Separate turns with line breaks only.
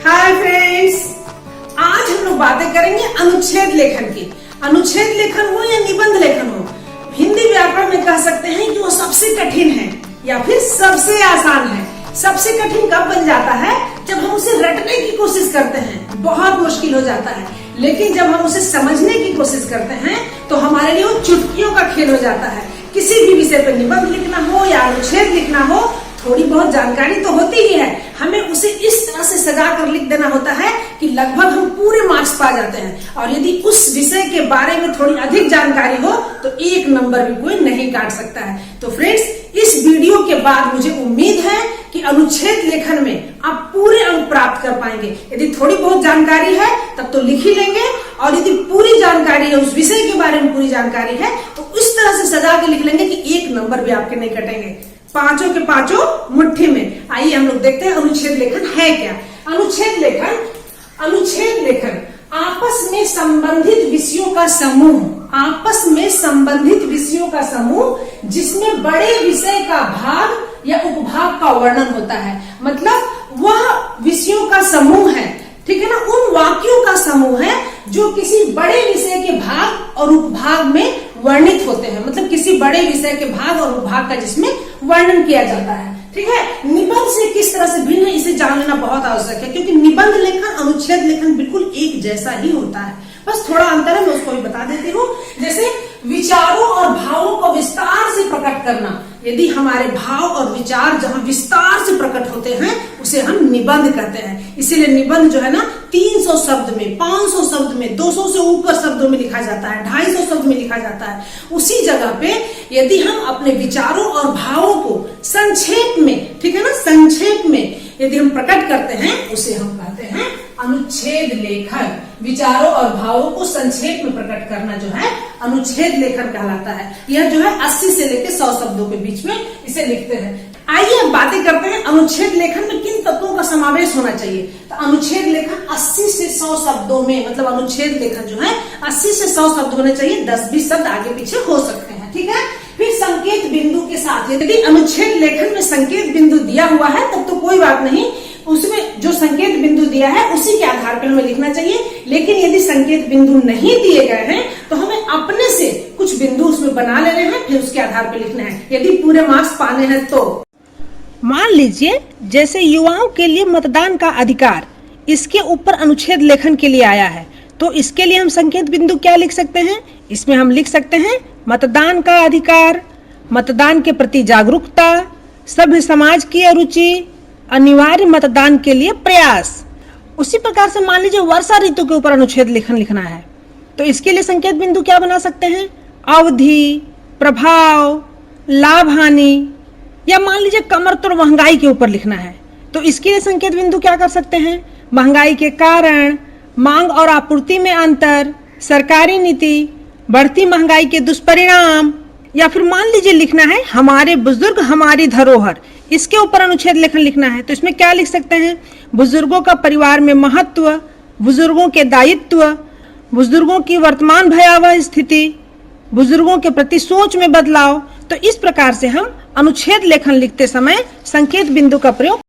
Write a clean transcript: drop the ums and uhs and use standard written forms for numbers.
Hi friends, आज हम लोग बातें करेंगे अनुच्छेद लेखन की। अनुच्छेद लेखन हो या निबंध लेखन हो, हिंदी व्याकरण में कह सकते हैं कि वो सबसे कठिन है या फिर सबसे आसान है। सबसे कठिन कब बन जाता है? जब हम उसे रटने की कोशिश करते हैं, बहुत मुश्किल हो जाता है। लेकिन जब हम उसे समझने की कोशिश करते हैं तो हमारे लिए वो चुटकियों का खेल हो जाता है। किसी भी विषय पर निबंध लिखना हो या अनुच्छेद लिखना हो, थोड़ी बहुत जानकारी तो होती ही है, हमें उसे इस तरह से सजा कर लिख देना होता है कि लगभग हम पूरे मार्क्स पा जाते हैं। और यदि उस विषय के बारे में थोड़ी अधिक जानकारी हो तो 1 नंबर भी कोई नहीं काट सकता है। तो फ्रेंड्स, इस वीडियो के बाद मुझे उम्मीद है कि अनुच्छेद लेखन में आप पूरे अंक प्राप्त कर पाएंगे। यदि थोड़ी बहुत जानकारी है तब तो लिख ही लेंगे, और यदि पूरी जानकारी है, उस विषय के बारे में पूरी जानकारी है, तो इस तरह से सजा के लिख लेंगे कि 1 नंबर भी आपके नहीं कटेंगे। पांचों के पांचों मुट्ठी में। आइए हम लोग देखते हैं अनुच्छेद लेखन है क्या। अनुच्छेद लेखन आपस में संबंधित विषयों का समूह, आपस में संबंधित विषयों का समूह जिसमें बड़े विषय का भाग या उपभाग का वर्णन होता है। मतलब वह विषयों का समूह है, ठीक है ना, उन वाक्यों का समूह है जो किसी बड़े विषय के भाग और उपभाग में वर्णित होते हैं। मतलब किसी बड़े विषय के भाग और उपभाग का जिसमें वर्णन किया जाता है, ठीक है। निबंध से किस तरह से भिन्न है, इसे जान लेना बहुत आवश्यक है, क्योंकि निबंध लेखन अनुच्छेद लेखन बिल्कुल एक जैसा ही होता है, बस थोड़ा अंतर है, मैं उसको भी बता देती हूँ। जैसे विचारों और भावों को विस्तार से प्रकट करना, यदि हमारे भाव और विचार जहाँ विस्तार से प्रकट होते हैं उसे हम निबंध कहते हैं। इसीलिए निबंध जो है ना 300 शब्द में, 500 शब्द में, 200 से ऊपर शब्दों में लिखा जाता है, 250 शब्द में लिखा जाता है। उसी जगह पे यदि हम अपने विचारों और भावों को संक्षेप में, ठीक है ना, संक्षेप में यदि हम प्रकट करते हैं उसे हम कहते हैं अनुच्छेद लेखन। विचारों और भावों को संक्षेप में प्रकट करना जो है अनुच्छेद लेखन कहलाता है। यह जो है 80 से लेकर 100 शब्दों के बीच में इसे लिखते हैं। आइए अब बातें करते हैं अनुच्छेद लेखन में किन तत्वों का समावेश होना चाहिए। तो अनुच्छेद लेखन 80 से 100 शब्दों में, मतलब अनुच्छेद लेखन जो है 80 से 100 शब्द होने चाहिए, 10-20 शब्द आगे पीछे हो सकते हैं, ठीक है। फिर संकेत बिंदु के साथ, यदि अनुच्छेद लेखन में संकेत बिंदु दिया हुआ है तब तो कोई बात नहीं, उसमें जो संकेत बिंदु दिया है उसी के आधार पर हमें लिखना चाहिए। लेकिन यदि संकेत बिंदु नहीं दिए गए हैं तो हमें अपने से कुछ बिंदु उसमें बना लेने हैं, फिर उसके आधार पर लिखना है, यदि पूरे मार्क्स पाने हैं तो।
मान लीजिए जैसे युवाओं के लिए मतदान का अधिकार, इसके ऊपर अनुच्छेद लेखन के लिए आया है, तो इसके लिए हम संकेत बिंदु क्या लिख सकते हैं? इसमें हम लिख सकते हैं मतदान का अधिकार, मतदान के प्रति जागरूकता, सभ्य समाज की रुचि, अनिवार्य मतदान के लिए प्रयास। उसी प्रकार से मान लीजिए वर्षा ऋतु के ऊपर अनुच्छेद लेखन लिखना है, तो इसके लिए संकेत बिंदु क्या बना सकते हैं? अवधि, प्रभाव, लाभ हानि, या मान लीजिए कमर तोड़ महंगाई के ऊपर लिखना है, तो इसके लिए संकेत बिंदु क्या कर सकते हैं? महंगाई के कारण, मांग और आपूर्ति में अंतर, सरकारी नीति, बढ़ती महंगाई के दुष्परिणाम, या फिर मान लीजिए लिखना है हमारे बुजुर्ग हमारी धरोहर, इसके ऊपर अनुच्छेद लेखन लिखना है, तो इसमें क्या लिख सकते हैं? बुजुर्गों का परिवार में महत्व, बुजुर्गों के दायित्व, बुजुर्गों की वर्तमान भयावह स्थिति, बुजुर्गों के प्रति सोच में बदलाव। तो इस प्रकार से हम अनुच्छेद लेखन लिखते समय संकेत बिंदु का प्रयोग